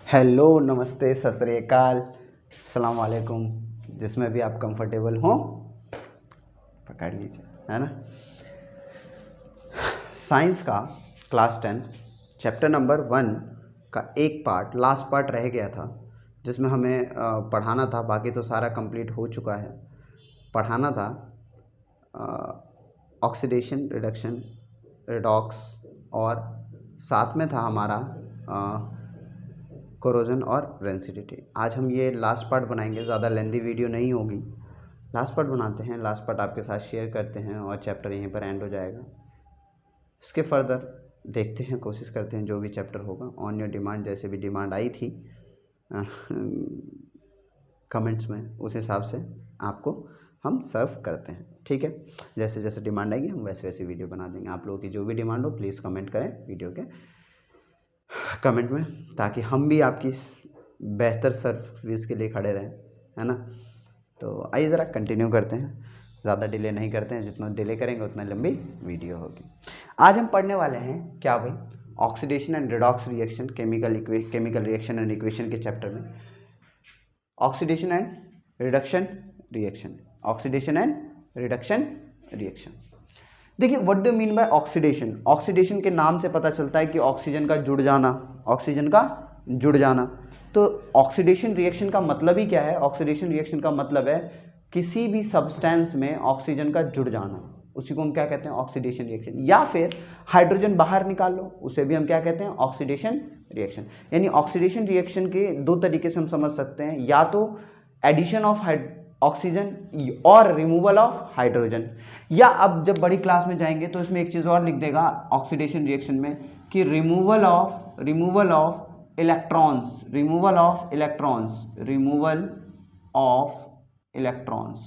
Hello, नमस्ते, सत श्री अकाल, अस्सलाम वालेकुम। जिसमें भी आप कंफर्टेबल हो पकड़ लीजिए, है ना। साइंस का क्लास 10 चैप्टर नंबर 1 का एक पार्ट, लास्ट पार्ट रह गया था, जिसमें हमें पढ़ाना था। बाकी तो सारा कंप्लीट हो चुका है। पढ़ाना था ऑक्सीडेशन, रिडक्शन, रिडॉक्स, और साथ में था हमारा कोरोजन और रेंसिडिटी। आज हम ये लास्ट पार्ट बनाएंगे, ज़्यादा लेंदी वीडियो नहीं होगी। लास्ट पार्ट बनाते हैं, लास्ट पार्ट आपके साथ शेयर करते हैं और चैप्टर यहीं पर एंड हो जाएगा। इसके फर्दर देखते हैं, कोशिश करते हैं जो भी चैप्टर होगा ऑन योर डिमांड, जैसे भी डिमांड आई थी कमेंट्स में, उस हिसाब से आपको हम सर्व करते हैं। ठीक है, जैसे जैसे डिमांड आएगी हम वैसे वैसे वीडियो बना देंगे। आप लोगों की जो भी डिमांड हो प्लीज़ कमेंट करें वीडियो के कमेंट में, ताकि हम भी आपकी बेहतर सर्विस के लिए खड़े रहें, है ना। तो आइए ज़रा कंटिन्यू करते हैं, ज़्यादा डिले नहीं करते हैं। जितना डिले करेंगे उतना लंबी वीडियो होगी। आज हम पढ़ने वाले हैं क्या भाई, oxidation and redox reaction, chemical reaction and equation के चैप्टर में oxidation and reduction reaction, oxidation and reduction reaction. देखिए, what do mean by oxidation. Oxidation के नाम से पता चलता है कि ऑक्सीजन का जुड़ जाना, ऑक्सीजन का जुड़ जाना। तो ऑक्सीडेशन रिएक्शन का मतलब ही क्या है? ऑक्सीडेशन रिएक्शन का मतलब है किसी भी सब्सटेंस में ऑक्सीजन का जुड़ जाना, उसी को हम क्या कहते हैं? Oxidation reaction. या फिर हाइड्रोजन बाहर निकाल लो, उसे भी हम क्या कहते हैं? Oxidation reaction. यानी ऑक्सीडेशन रिएक्शन के दो तरीके से हम समझ सकते हैं, या तो एडिशन ऑफ ऑक्सीजन और रिमूवल ऑफ हाइड्रोजन, या अब जब बड़ी क्लास में जाएंगे तो इसमें एक चीज़ और लिख देगा ऑक्सीडेशन रिएक्शन में कि removal of electrons, removal of electrons, removal of electrons.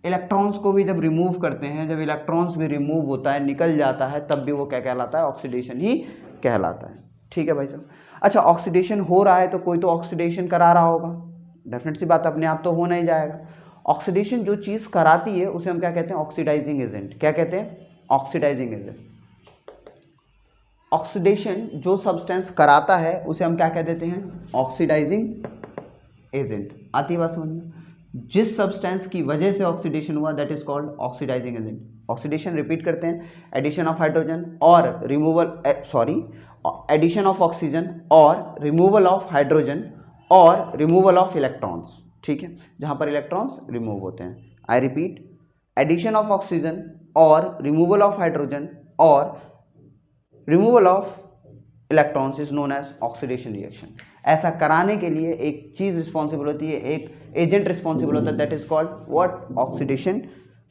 Electrons को भी जब रिमूव करते हैं, जब इलेक्ट्रॉन्स भी रिमूव होता है, निकल जाता है, तब भी वो क्या कहलाता है? ऑक्सीडेशन ही कहलाता है। ठीक है भाई साहब। अच्छा, ऑक्सीडेशन हो रहा है तो कोई तो ऑक्सीडेशन करा रहा होगा, डेफिनेट सी बात, अपने आप तो हो नहीं जाएगा। ऑक्सीडेशन जो चीज़ कराती है उसे हम क्या कहते हैं? Oxidising agent. क्या कहते हैं? Oxidising agent. ऑक्सीडेशन जो सब्सटेंस कराता है उसे हम क्या कह देते हैं? Oxidising agent. आती है बात समझ में? जिस सब्सटेंस की वजह से ऑक्सीडेशन हुआ that is called oxidising agent. Oxidation repeat करते हैं, एडिशन ऑफ हाइड्रोजन और रिमूवल, एडिशन ऑफ ऑक्सीजन और रिमूवल ऑफ हाइड्रोजन और रिमूवल ऑफ इलेक्ट्रॉन्स। ठीक है, जहां पर इलेक्ट्रॉन्स रिमूव होते हैं। I repeat, addition of oxygen और रिमूवल ऑफ हाइड्रोजन और removal of electrons is known as oxidation reaction. ऐसा कराने के लिए एक चीज रिस्पॉन्सिबल होती है, एक एजेंट रिस्पॉन्सिबल होता है, that is called what?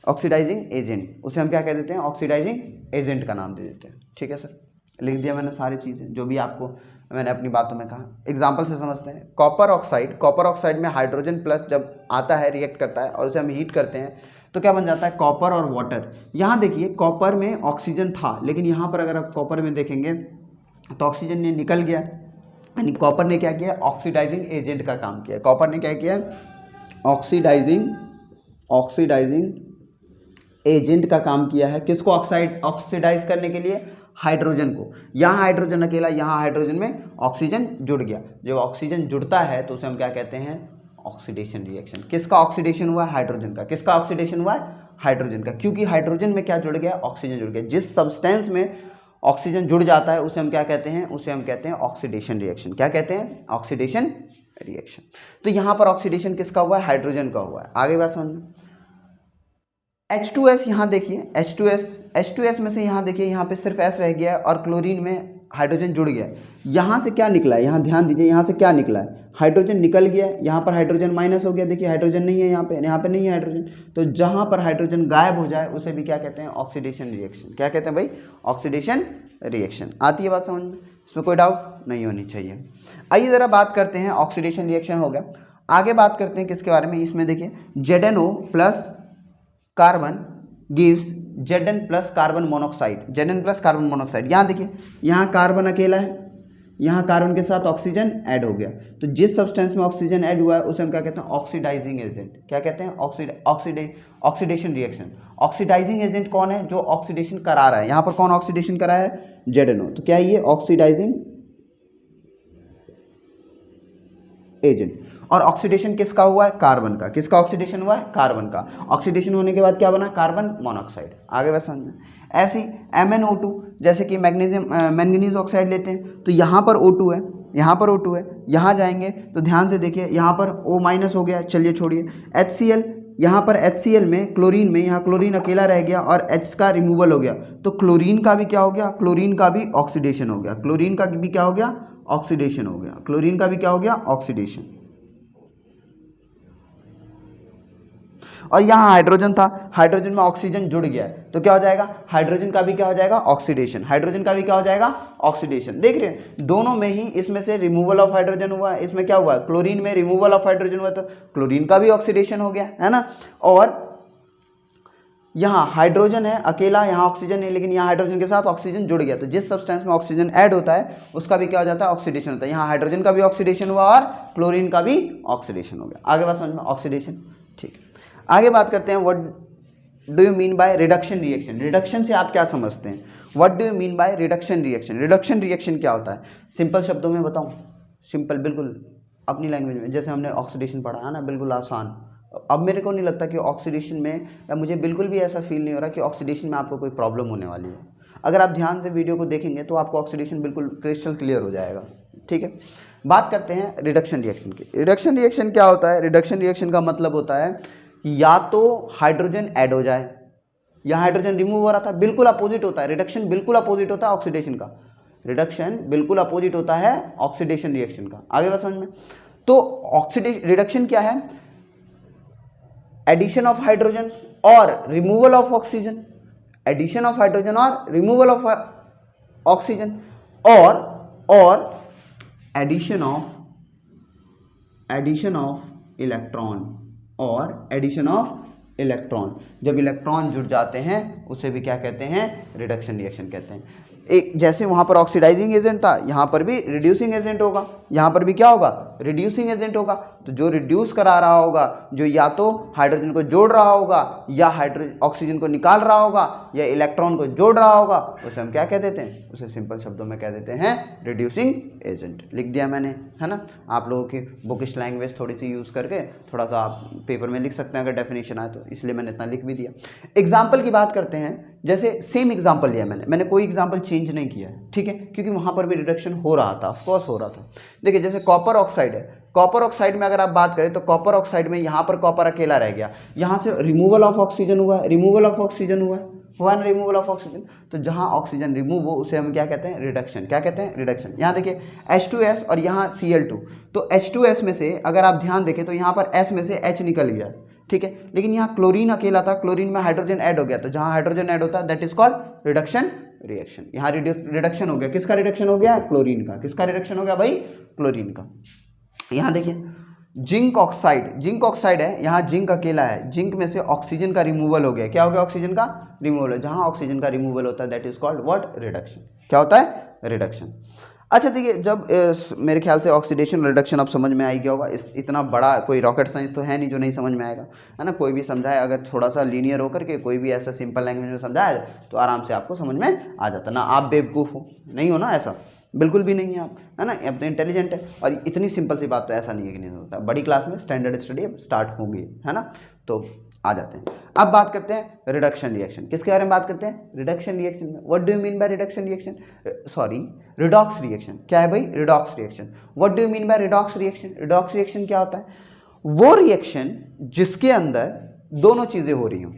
Oxidising agent. उसे हम क्या कह देते हैं? ऑक्सीडाइजिंग एजेंट का नाम दे देते हैं। ठीक है सर, लिख दिया मैंने सारी चीजें जो भी आपको मैंने अपनी बातों में कहा। एग्जाम्पल से समझते हैं। कॉपर ऑक्साइड में हाइड्रोजन प्लस जब आता है, रिएक्ट करता है और उसे हम हीट करते हैं तो क्या बन जाता है? कॉपर और वाटर। यहाँ देखिए, कॉपर में ऑक्सीजन था, लेकिन यहाँ पर अगर आप कॉपर में देखेंगे तो ऑक्सीजन ने निकल गया, यानी कॉपर ने क्या किया? ऑक्सीडाइजिंग एजेंट का काम किया। कॉपर ने क्या किया? ऑक्सीडाइजिंग एजेंट का काम किया है। किसको ऑक्सीडाइज करने के लिए? हाइड्रोजन को। यहाँ हाइड्रोजन अकेला, यहाँ हाइड्रोजन में ऑक्सीजन जुड़ गया। जब ऑक्सीजन जुड़ता है तो उसे हम क्या कहते हैं? Oxidation reaction. किसका ऑक्सीडेशन हुआ? हाइड्रोजन का। किसका ऑक्सीडेशन हुआ? हाइड्रोजन का। क्योंकि हाइड्रोजन में क्या जुड़ गया? ऑक्सीजन जुड़ गया। जिस सब्सटेंस में ऑक्सीजन जुड़ जाता है उसे हम क्या कहते हैं? उसे हम कहते हैं ऑक्सीडेशन रिएक्शन। क्या कहते हैं? Oxidation reaction. तो यहाँ पर ऑक्सीडेशन किसका हुआ है? हाइड्रोजन का हुआ है। आगे बात समझ में। H2S यहाँ देखिए, H2S में से यहाँ देखिए, यहाँ पे सिर्फ S रह गया और क्लोरीन में हाइड्रोजन जुड़ गया। यहाँ से क्या निकला है? यहाँ ध्यान दीजिए, यहाँ से क्या निकला है? हाइड्रोजन निकल गया, यहाँ पर हाइड्रोजन माइनस हो गया। देखिए हाइड्रोजन नहीं है यहाँ पे नहीं है हाइड्रोजन। तो जहाँ पर हाइड्रोजन गायब हो जाए उसे भी क्या कहते हैं? Oxidation reaction. क्या कहते हैं भाई? Oxidation reaction. आती है बात समझ में? इसमें कोई डाउट नहीं होनी चाहिए। आइए ज़रा बात करते हैं, ऑक्सीडेशन रिएक्शन हो गया। आगे बात करते हैं किसके बारे में? इसमें देखिए, ZnO plus carbon gives Zn plus carbon monoxide. Zn plus carbon monoxide. यहाँ देखिए, यहाँ कार्बन अकेला है, यहाँ कार्बन के साथ ऑक्सीजन ऐड हो गया। तो जिस सब्सटेंस में ऑक्सीजन ऐड हुआ है उसे हम क्या कहते हैं? Oxidising agent. क्या कहते हैं? Oxidation reaction. ऑक्सीडाइजिंग एजेंट कौन है? जो ऑक्सीडेशन करा रहा है। यहाँ पर कौन ऑक्सीडेशन करा है? ZnO। तो क्या है ये? Oxidising agent. और ऑक्सीडेशन किसका हुआ है? कार्बन का। किसका ऑक्सीडेशन हुआ है? कार्बन का। ऑक्सीडेशन होने के बाद क्या बना? Carbon monoxide. आगे बस समझ में। ऐसे ही MnO2, जैसे कि मैंगनीज ऑक्साइड लेते हैं तो यहाँ पर O2 है, यहाँ पर O2 है, यहाँ जाएंगे तो ध्यान से देखिए यहाँ पर O- हो गया, चलिए छोड़िए। HCl, यहाँ पर HCl में क्लोरीन में यहाँ क्लोरीन अकेला रह गया और H का रिमूवल हो गया, तो क्लोरीन का भी क्या हो गया? क्लोरीन का भी ऑक्सीडेशन हो गया। क्लोरीन का भी क्या हो गया? ऑक्सीडेशन हो गया। क्लोरीन का भी क्या हो गया? ऑक्सीडेशन। और यहाँ हाइड्रोजन था, हाइड्रोजन में ऑक्सीजन जुड़ गया है तो क्या हो जाएगा? हाइड्रोजन का भी क्या हो जाएगा? ऑक्सीडेशन। हाइड्रोजन का भी क्या हो जाएगा? ऑक्सीडेशन। देख रहे हैं दोनों में ही, इसमें से रिमूवल ऑफ हाइड्रोजन हुआ है, इसमें क्या हुआ? क्लोरीन में रिमूवल ऑफ हाइड्रोजन हुआ तो क्लोरीन का भी ऑक्सीडेशन हो गया, है ना। और यहाँ हाइड्रोजन है अकेला, यहाँ ऑक्सीजन है, लेकिन यहाँ हाइड्रोजन के साथ ऑक्सीजन जुड़ गया तो जिस सब्सटेंस में ऑक्सीजन ऐड होता है उसका भी क्या हो जाता है? ऑक्सीडेशन होता है। यहाँ हाइड्रोजन का भी ऑक्सीडेशन हुआ और क्लोरीन का भी ऑक्सीडेशन हो गया। आगे बात समझ में? ऑक्सीडेशन, ठीक है। आगे बात करते हैं what do you mean by reduction reaction. Reduction से आप क्या समझते हैं? What do you mean by reduction reaction. Reduction reaction क्या होता है? सिंपल शब्दों में बताऊं? सिंपल, बिल्कुल अपनी लैंग्वेज में, जैसे हमने ऑक्सीडेशन पढ़ा है ना, बिल्कुल आसान। अब मेरे को नहीं लगता कि ऑक्सीडेशन में, या मुझे बिल्कुल भी ऐसा फील नहीं हो रहा कि ऑक्सीडेशन में आपको कोई प्रॉब्लम होने वाली है। अगर आप ध्यान से वीडियो को देखेंगे तो आपको ऑक्सीडेशन बिल्कुल क्रिस्टल क्लियर हो जाएगा, ठीक है। बात करते हैं रिडक्शन रिएक्शन की। रिडक्शन रिएक्शन क्या होता है? रिडक्शन रिएक्शन का मतलब होता है कि या तो हाइड्रोजन ऐड हो जाए या हाइड्रोजन रिमूव हो रहा था, बिल्कुल अपोजिट होता है। रिडक्शन बिल्कुल अपोजिट होता है ऑक्सीडेशन का। रिडक्शन बिल्कुल अपोजिट होता है ऑक्सीडेशन रिएक्शन का। आगे बात समझ में? तो ऑक्सीडेशन रिडक्शन क्या है? एडिशन ऑफ हाइड्रोजन और removal of oxygen. Addition of hydrogen और रिमूवल ऑफ ऑक्सीजन, और एडिशन ऑफ इलेक्ट्रॉन, और एडिशन ऑफ इलेक्ट्रॉन। जब इलेक्ट्रॉन जुड़ जाते हैं उसे भी क्या कहते हैं? रिडक्शन रिएक्शन कहते हैं। एक जैसे वहाँ पर ऑक्सीडाइजिंग एजेंट था, यहाँ पर भी रिड्यूसिंग एजेंट होगा। यहाँ पर भी क्या होगा? रिड्यूसिंग एजेंट होगा। तो जो रिड्यूस करा रहा होगा, जो या तो हाइड्रोजन को जोड़ रहा होगा, या ऑक्सीजन को निकाल रहा होगा, या इलेक्ट्रॉन को जोड़ रहा होगा, उसे हम क्या कह देते हैं? उसे सिंपल शब्दों में कह देते हैं रिड्यूसिंग एजेंट। लिख दिया मैंने, है ना। आप लोगों की बुकिश लैंग्वेज थोड़ी सी यूज़ करके थोड़ा सा आप पेपर में लिख सकते हैं अगर डेफिनेशन आए तो, इसलिए मैंने इतना लिख भी दिया। एग्जाम्पल की बात करते हैं, जैसे सेम एग्जाम्पल लिया मैंने कोई एग्जाम्पल चेंज नहीं किया है, ठीक है, क्योंकि वहाँ पर भी रिडक्शन हो रहा था, ऑफकोर्स हो रहा था। देखिए जैसे कॉपर ऑक्साइड है, कॉपर ऑक्साइड में अगर आप बात करें तो कॉपर ऑक्साइड में यहाँ पर कॉपर अकेला रह गया, यहाँ से रिमूवल ऑफ ऑक्सीजन हुआ, रिमूवल ऑफ ऑक्सीजन हुआ ना, रिमूवल ऑफ ऑक्सीजन। तो जहाँ ऑक्सीजन रिमूव हो उसे हम क्या कहते हैं? रिडक्शन। क्या कहते हैं? रिडक्शन। यहाँ देखिए H2S और यहाँ Cl2, तो H2S में से अगर आप ध्यान देखें तो यहाँ पर S में से H निकल गया, ठीक है, लेकिन यहाँ क्लोरीन अकेला था, क्लोरीन में हाइड्रोजन ऐड हो गया, तो जहाँ हाइड्रोजन ऐड होता है that is called reduction reaction. यहाँ रिडक्शन हो गया, किसका रिडक्शन हो गया? क्लोरीन का। किसका रिडक्शन हो गया भाई? क्लोरीन का। यहाँ देखिए जिंक ऑक्साइड है, यहाँ जिंक अकेला है, जिंक में से ऑक्सीजन का रिमूवल हो गया। क्या हो गया? ऑक्सीजन का रिमूवल। जहाँ ऑक्सीजन का रिमूवल होता है that is called what? Reduction. क्या होता है? रिडक्शन। अच्छा देखिए, जब मेरे ख्याल से ऑक्सीडेशन रिडक्शन अब समझ में आ गया होगा। इतना बड़ा कोई रॉकेट साइंस तो है नहीं जो नहीं समझ में आएगा, है ना। कोई भी समझाए अगर थोड़ा सा लीनियर होकर के, कोई भी ऐसा सिंपल लैंग्वेज में समझाए तो आराम से आपको समझ में आ जाता ना। आप बेवकूफ़ हो, नहीं हो ना, ऐसा बिल्कुल भी नहीं है आप, है ना, अब तो इंटेलिजेंट है। और इतनी सिंपल सी बात तो ऐसा नहीं है कि नहीं होता। बड़ी क्लास में स्टैंडर्ड स्टडी अब स्टार्ट होगी, है ना। तो आ जाते हैं, अब बात करते हैं रिडक्शन रिएक्शन। किसके बारे में बात करते हैं? रिडक्शन रिएक्शन में। What do you mean by reduction reaction? Sorry, redox reaction. क्या है भाई? Redox reaction. What do you mean by redox reaction? Redox reaction क्या होता है? वो रिएक्शन जिसके अंदर दोनों चीजें हो रही हो,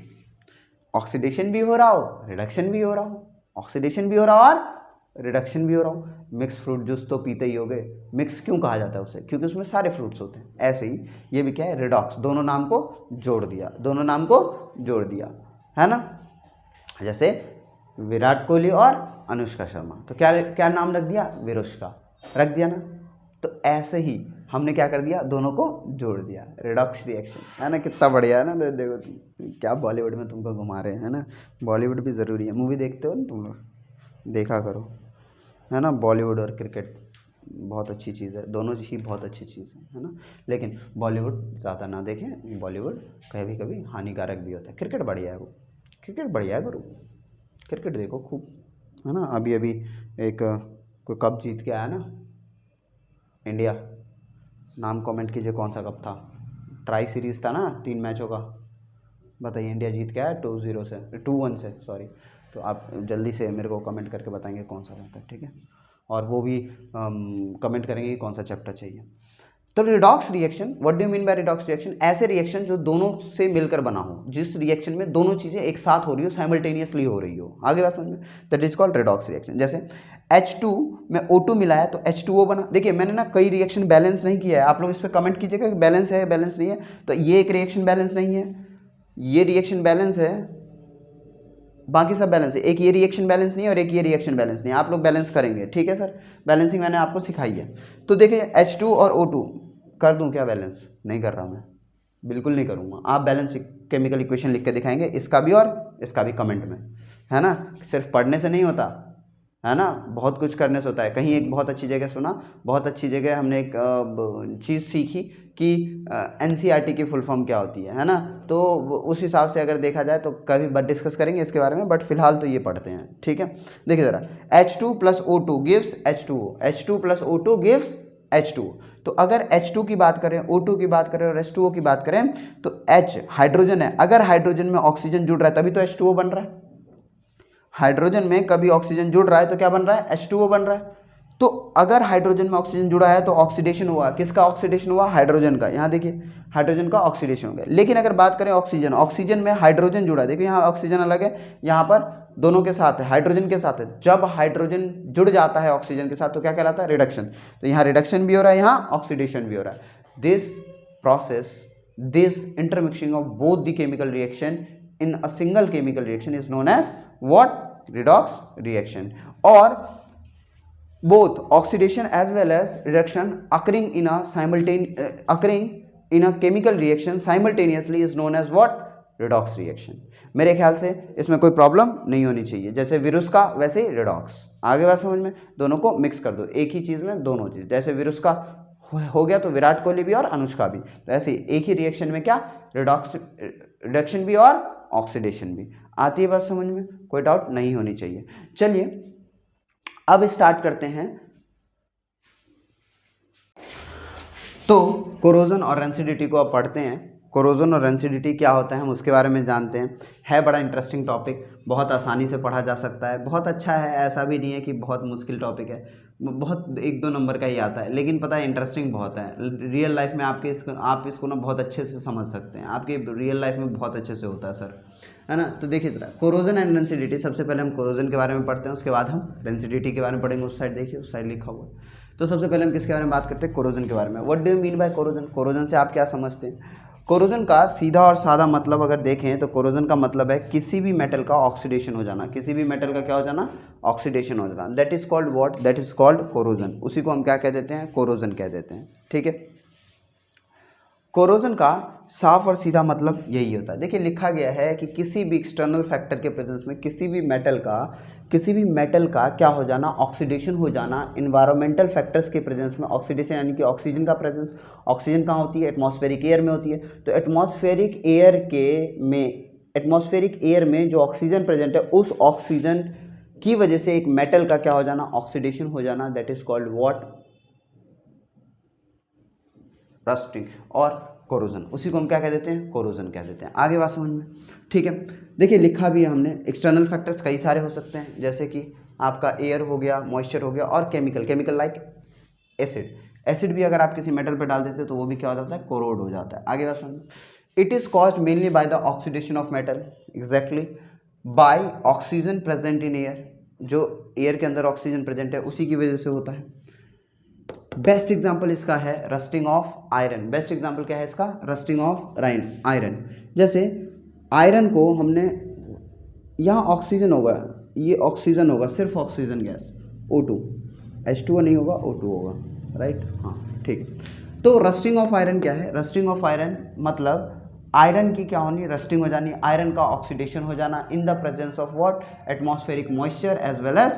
ऑक्सीडेशन भी हो रहा हो, रिडक्शन भी हो रहा हो, ऑक्सीडेशन भी हो रहा हो और रिडक्शन भी हो रहा हो। मिक्स फ्रूट जूस तो पीते ही हो गए। मिक्स क्यों कहा जाता है उसे? क्योंकि उसमें सारे फ्रूट्स होते हैं। ऐसे ही ये भी क्या है? रिडॉक्स। दोनों नाम को जोड़ दिया, दोनों नाम को जोड़ दिया, है ना। जैसे विराट कोहली और अनुष्का शर्मा, तो क्या क्या नाम रख दिया? विरुष्का रख दिया ना। तो ऐसे ही हमने क्या कर दिया? दोनों को जोड़ दिया, रिडॉक्स रिएक्शन, है ना। कितना बढ़िया है ना। देखो क्या बॉलीवुड में तुमको घुमा रहे हैं, है ना। बॉलीवुड भी ज़रूरी है। मूवी देखते हो ना तुम लोग, देखा करो, है ना। बॉलीवुड और क्रिकेट बहुत अच्छी चीज़ है, दोनों ही बहुत अच्छी चीज़ है ना। लेकिन बॉलीवुड ज़्यादा ना देखें, बॉलीवुड कभी कभी हानिकारक भी होता है। क्रिकेट बढ़िया है, वो क्रिकेट बढ़िया है गुरु, क्रिकेट देखो खूब, है ना। अभी एक कोई कप जीत के आया ना इंडिया, नाम कमेंट कीजिए कौन सा कप था, ट्राई सीरीज था ना 3 मैचों का, बताइए इंडिया जीत गया है 2-0 से 2-1 से सॉरी। तो आप जल्दी से मेरे को कमेंट करके बताएंगे कौन सा रहता है, ठीक है, और वो भी कमेंट करेंगे कि कौन सा चैप्टर चाहिए। तो redox reaction, what do you mean by redox reaction, ऐसे रिएक्शन जो दोनों से मिलकर बना हो, जिस रिएक्शन में दोनों चीजें एक साथ हो रही हो, साइमल्टेनियसली हो रही हो, आगे बात समझ में, that is called redox reaction. जैसे H2 में O2 मिलाया तो H2O बना। देखिए मैंने ना कई रिएक्शन बैलेंस नहीं किया है, आप लोग इस पर कमेंट कीजिएगा कि बैलेंस है बैलेंस नहीं है। तो ये एक रिएक्शन बैलेंस नहीं है, ये रिएक्शन बैलेंस है, बाकी सब बैलेंस है, एक ये रिएक्शन बैलेंस नहीं है और एक ये रिएक्शन बैलेंस नहीं है। आप लोग बैलेंस करेंगे, ठीक है सर, बैलेंसिंग मैंने आपको सिखाई है। तो देखिए H2 और O2 कर दूं क्या बैलेंस, नहीं कर रहा मैं, बिल्कुल नहीं करूँगा। आप बैलेंस केमिकल इक्वेशन लिख के दिखाएंगे, इसका भी और इसका भी कमेंट में, है ना, सिर्फ पढ़ने से नहीं होता, है ना, बहुत कुछ करने से होता है। कहीं एक बहुत अच्छी जगह सुना, बहुत अच्छी जगह हमने एक चीज़ सीखी कि NCERT की फुल फॉर्म क्या होती है ना, तो उस हिसाब से अगर देखा जाए तो कभी बात डिस्कस करेंगे इसके बारे में, बट फिलहाल तो ये पढ़ते हैं, ठीक है। देखिए ज़रा, H2 + O2 gives H2O, H2 + O2 gives H2। तो अगर H2 की बात करें, O2 की बात करें और H2O की बात करें तो H हाइड्रोजन है, अगर हाइड्रोजन में ऑक्सीजन जुड़ रहा है तभी तो H2O बन रहा है। हाइड्रोजन में कभी ऑक्सीजन जुड़ रहा है तो क्या बन रहा है, H2O बन रहा है। तो अगर हाइड्रोजन में ऑक्सीजन जुड़ा है तो ऑक्सीडेशन हुआ, किसका ऑक्सीडेशन हुआ, हाइड्रोजन का। यहाँ देखिए हाइड्रोजन का ऑक्सीडेशन हो गया। लेकिन अगर बात करें ऑक्सीजन, ऑक्सीजन में हाइड्रोजन जुड़ा है, देखिए यहाँ ऑक्सीजन अलग है, यहाँ पर दोनों के साथ है, हाइड्रोजन के साथ है। जब हाइड्रोजन जुड़ जाता है ऑक्सीजन के साथ तो क्या कहलाता है, रिडक्शन। तो यहाँ रिडक्शन भी हो रहा है, यहाँ ऑक्सीडेशन भी हो रहा है। This process, this intermixing of both the chemical reaction in a single chemical reaction is known as what, redox reaction, or both oxidation as well as reduction occurring in a chemical reaction simultaneously is known as what, redox reaction। मेरे ख्याल से इसमें कोई problem नहीं होनी चाहिए, जैसे विरुस का वैसे ही रिडॉक्स। आगे बात समझ में, दोनों को मिक्स कर दो, एक ही चीज में दोनों चीज, जैसे विरुस का हो गया तो विराट कोहली भी और अनुष्का भी, तो ऐसे ही एक ही रिएक्शन में क्या, रिडॉक्स, रिडक्शन भी और ऑक्सीडेशन भी। आती है बात समझ में, कोई डाउट नहीं होनी चाहिए। चलिए अब स्टार्ट करते हैं। तो कोरोजन और रेंसिडिटी को अब पढ़ते हैं। कोरोजन और रेंसिडिटी क्या होता है हम उसके बारे में जानते हैं। है बड़ा इंटरेस्टिंग टॉपिक, बहुत आसानी से पढ़ा जा सकता है, बहुत अच्छा है, ऐसा भी नहीं है कि बहुत मुश्किल टॉपिक है, बहुत 1-2 नंबर का ही आता है, लेकिन पता है इंटरेस्टिंग बहुत है। रियल लाइफ में आप इसको ना बहुत अच्छे से समझ सकते हैं, आपके रियल लाइफ में बहुत अच्छे से होता है सर, है ना। तो देखिए जरा, कोरोजन एंड रेंसिडिटी, सबसे पहले हम कोरोजन के बारे में पढ़ते हैं, उसके बाद हम रेंसिडिटी के बारे में पढ़ेंगे। उस साइड देखिए, उस साइड लिखा हुआ है। तो सबसे पहले हम किसके बारे में बात करते हैं, कोरोजन के बारे में। What do you mean by corrosion, corrosion से आप क्या समझते हैं। कोरोजन का सीधा और सादा मतलब अगर देखें तो कोरोजन का मतलब है किसी भी मेटल का ऑक्सीडेशन हो जाना, किसी भी मेटल का क्या हो जाना, ऑक्सीडेशन हो जाना, that is called what, that is called corrosion. उसी को हम क्या कह देते हैं, कोरोजन कह देते हैं, ठीक है। कोरोजन का साफ और सीधा मतलब यही होता है। देखिए लिखा गया है कि किसी भी एक्सटर्नल फैक्टर के प्रेजेंस में किसी भी मेटल का क्या हो जाना, ऑक्सीडेशन हो जाना। इन्वायरमेंटल फैक्टर्स के प्रेजेंस में ऑक्सीडेशन यानी कि ऑक्सीजन का प्रेजेंस, ऑक्सीजन कहाँ होती है, एटमॉस्फेरिक एयर में होती है। तो एटमॉस्फेरिक एयर में जो ऑक्सीजन प्रेजेंट है, उस ऑक्सीजन की वजह से एक मेटल का क्या हो जाना, ऑक्सीडेशन हो जाना, that is called what, rusting और कोरोजन। उसी को हम क्या कह देते हैं, कोरोजन कह देते हैं। आगे बात समझ में, ठीक है। देखिए लिखा भी है हमने, एक्सटर्नल फैक्टर्स कई सारे हो सकते हैं, जैसे कि आपका एयर हो गया, मॉइस्चर हो गया, और केमिकल लाइक एसिड भी अगर आप किसी मेटल पे डाल देते हैं तो वो भी क्या हो जाता है, कोरोड हो जाता है। आगे बात समझ में, it is caused mainly by the oxidation of metal, exactly by oxygen present in air, जो एयर के अंदर ऑक्सीजन प्रेजेंट है उसी की वजह से होता है। बेस्ट एग्जाम्पल इसका है rusting of iron. Best example क्या है इसका, रस्टिंग ऑफ आयरन। जैसे आयरन को हमने, यहाँ ऑक्सीजन होगा, ये ऑक्सीजन होगा, सिर्फ ऑक्सीजन गैस, O2, H2O नहीं होगा, O2 होगा, राइट, हाँ ठीक है। तो रस्टिंग ऑफ आयरन क्या है, रस्टिंग ऑफ आयरन मतलब आयरन की क्या होनी, रस्टिंग हो जानी, आयरन का ऑक्सीडेशन हो जाना in the presence of what, atmospheric moisture as well as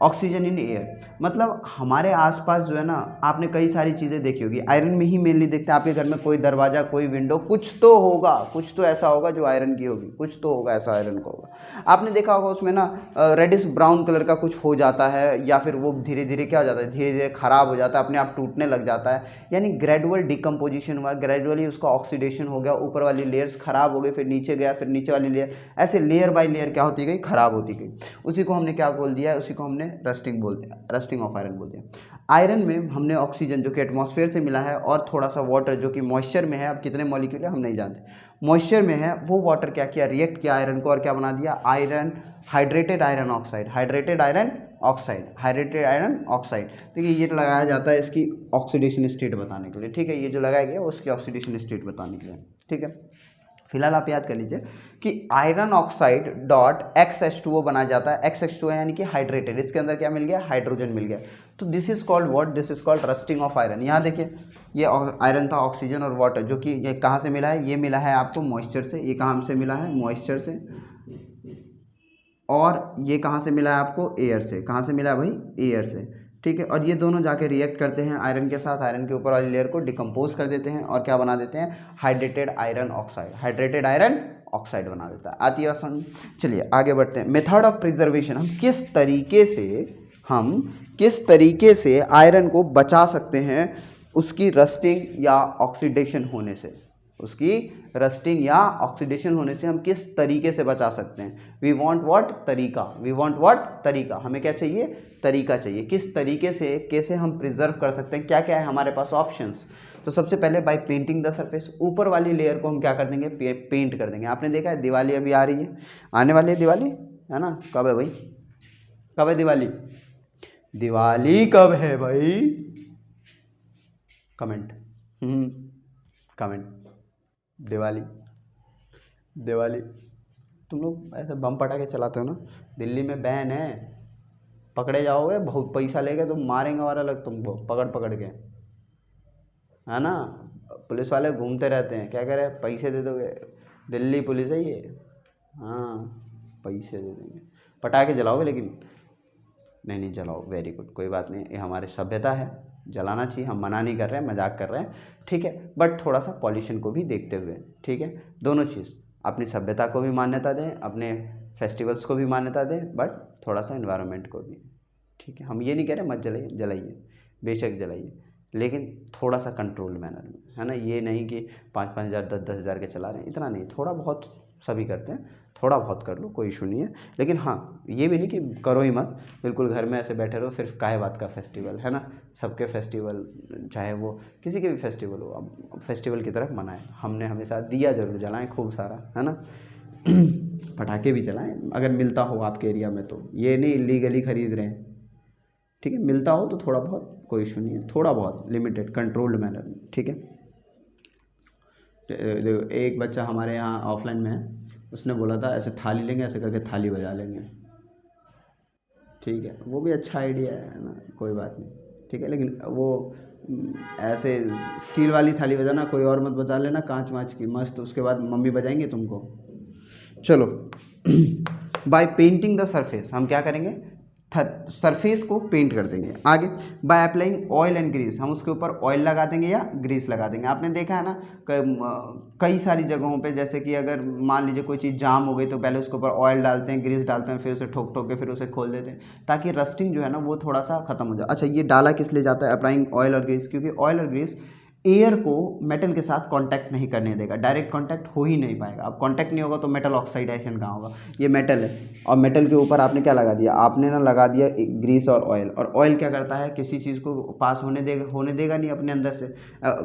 oxygen in air, मतलब हमारे आसपास जो है ना, आपने कई सारी चीज़ें देखी होगी, आयरन में ही मेनली देखते हैं। आपके घर में कोई दरवाज़ा, कोई विंडो, कुछ तो होगा, कुछ तो ऐसा होगा जो आयरन की होगी, कुछ तो होगा ऐसा आयरन का होगा। आपने देखा होगा उसमें ना रेडिश ब्राउन कलर का कुछ हो जाता है, या फिर वो धीरे धीरे क्या हो जाता है, धीरे धीरे ख़राब हो जाता है, अपने आप टूटने लग जाता है, यानी ग्रेजुअल डिकम्पोजिशन हुआ, ग्रेजुअली उसका ऑक्सीडेशन हो गया, ऊपर वाली लेयर्स ख़राब हो गई, फिर नीचे गया, फिर नीचे वाली लेयर, ऐसे लेयर बाय लेयर क्या होती गई, ख़राब होती गई। उसी को हमने क्या बोल दिया है, उसी को हमने रस्टिंग बोल दिया, रस्टिंग ऑफ आयरन बोल दिया। आयरन में हमने ऑक्सीजन जो कि एटमॉस्फेयर से मिला है और थोड़ा सा वाटर जो कि मॉइस्चर में है, अब कितने मॉलिक्यूल है हम नहीं जानते, मॉइस्चर में है, वो वाटर क्या किया, रिएक्ट किया आयरन को और क्या बना दिया, iron, hydrated iron oxide, hydrated iron oxide, hydrated iron oxide. देखिए ये लगाया जाता है इसकी ऑक्सीडेशन स्टेट बताने के लिए, ठीक है, ये जो लगाया गया उसकी ऑक्सीडेशन स्टेट बताने के लिए, ठीक है। फिलहाल आप याद कर लीजिए कि आयरन ऑक्साइड डॉट XH2O बनाया जाता है, XH2O यानी कि हाइड्रेटेड, इसके अंदर क्या मिल गया, हाइड्रोजन मिल गया, तो this is called what, this is called rusting of iron. यहाँ देखिए ये आयरन था, ऑक्सीजन और वाटर, जो कि ये कहाँ से मिला है, ये मिला है आपको मॉइस्चर से, ये कहाँ से मिला है, मॉइस्चर से, और ये कहाँ से मिला है आपको, एयर से, कहाँ से मिला है भाई, एयर से, ठीक है। और ये दोनों जाके रिएक्ट करते हैं आयरन के साथ, आयरन के ऊपर वाली लेयर को डिकम्पोज कर देते हैं और क्या बना देते हैं, hydrated iron oxide, hydrated iron oxide बना देता है। आती है समझ। चलिए आगे बढ़ते हैं। मेथड ऑफ प्रिजर्वेशन, हम किस तरीके से आयरन को बचा सकते हैं उसकी रस्टिंग या ऑक्सीडेशन होने से, उसकी रस्टिंग या ऑक्सीडेशन होने से हम किस तरीके से बचा सकते हैं। वी वांट व्हाट, तरीका, वी वांट व्हाट, तरीका, हमें क्या चाहिए, तरीका चाहिए, किस तरीके से, कैसे हम प्रिजर्व कर सकते हैं, क्या क्या है हमारे पास ऑप्शंस। तो सबसे पहले बाय पेंटिंग द सरफेस, ऊपर वाली लेयर को हम क्या कर देंगे, पेंट कर देंगे। आपने देखा है दिवाली अभी आ रही है, आने वाली है दिवाली, है ना, कब है भाई, कब है दिवाली, दिवाली कब है भाई, कमेंट, कमेंट, दिवाली, दिवाली, तुम लोग ऐसे बम पटाखे चलाते हो ना, दिल्ली में बैन है, पकड़े जाओगे, बहुत पैसा लेके तुम, मारेंगे और अलग तुमको पकड़ पकड़ के, है ना, पुलिस वाले घूमते रहते हैं, क्या कह रहे हैं, पैसे दे दोगे, दिल्ली पुलिस है ये, हाँ पैसे दे देंगे, पटाखे जलाओगे लेकिन नहीं जलाओ, वेरी गुड, कोई बात नहीं, ये हमारी सभ्यता है, जलाना चाहिए, हम मना नहीं कर रहे हैं, मजाक कर रहे हैं, ठीक है, बट थोड़ा सा पॉल्यूशन को भी देखते हुए, ठीक है, दोनों चीज़, अपनी सभ्यता को भी मान्यता दें, अपने फेस्टिवल्स को भी मान्यता दें, बट थोड़ा सा एनवायरनमेंट को भी, ठीक है। हम ये नहीं कह रहे मत जलाइए, जलाइए, बेशक जलाइए, लेकिन थोड़ा सा कंट्रोल मैनर में, है ना, ये नहीं कि 5-5 हज़ार 10-10 हज़ार के चला रहे हैं, इतना नहीं, थोड़ा बहुत सभी करते हैं, थोड़ा बहुत कर लो, कोई इशू नहीं है, लेकिन हाँ ये भी नहीं कि करो ही मत, बिल्कुल घर में ऐसे बैठे रहो, सिर्फ काहे बात का फेस्टिवल, है ना, सबके फेस्टिवल, चाहे वो किसी के भी फेस्टिवल हो, अब फेस्टिवल की तरफ मनाएं, हमने हमेशा दिया जरूर जलाएं खूब सारा, है ना, पटाखे भी चलाएं अगर मिलता हो आपके एरिया में, तो ये नहीं इलीगली खरीद रहे हैं, ठीक है, मिलता हो तो थोड़ा बहुत, कोई इशू नहीं है, थोड़ा बहुत लिमिटेड कंट्रोल्ड मैनर में, ठीक है। एक बच्चा हमारे यहाँ ऑफलाइन में है, उसने बोला था ऐसे थाली लेंगे, ऐसे करके थाली बजा लेंगे, ठीक है, वो भी अच्छा आइडिया है ना, कोई बात नहीं, ठीक है, लेकिन वो ऐसे स्टील वाली थाली बजाना, कोई और मत बजा लेना, कांच वाँच की मस्त, उसके बाद मम्मी बजाएंगे तुमको। चलो बाय पेंटिंग द सरफेस, हम क्या करेंगे, सरफेस को पेंट कर देंगे। आगे by applying oil and grease, हम उसके ऊपर ऑयल लगा देंगे या ग्रीस लगा देंगे। आपने देखा है ना कई सारी जगहों पे, जैसे कि अगर मान लीजिए कोई चीज़ जाम हो गई तो पहले उसके ऊपर ऑयल डालते हैं, ग्रीस डालते हैं, फिर उसे ठोक ठोक के फिर उसे खोल देते हैं, ताकि रस्टिंग जो है ना वो थोड़ा सा खत्म हो जाए। अच्छा ये डाला किस लिए जाता है, अप्लाइंग ऑयल और ग्रीस, क्योंकि ऑयल और ग्रीस एयर को मेटल के साथ कांटेक्ट नहीं करने देगा, डायरेक्ट कांटेक्ट हो ही नहीं पाएगा। अब कांटेक्ट नहीं होगा तो मेटल ऑक्साइडेशन कहाँ होगा, ये मेटल है, और मेटल के ऊपर आपने क्या लगा दिया, आपने ना लगा दिया ग्रीस और ऑयल, और ऑयल क्या करता है, किसी चीज़ को पास होने देगा नहीं अपने अंदर से,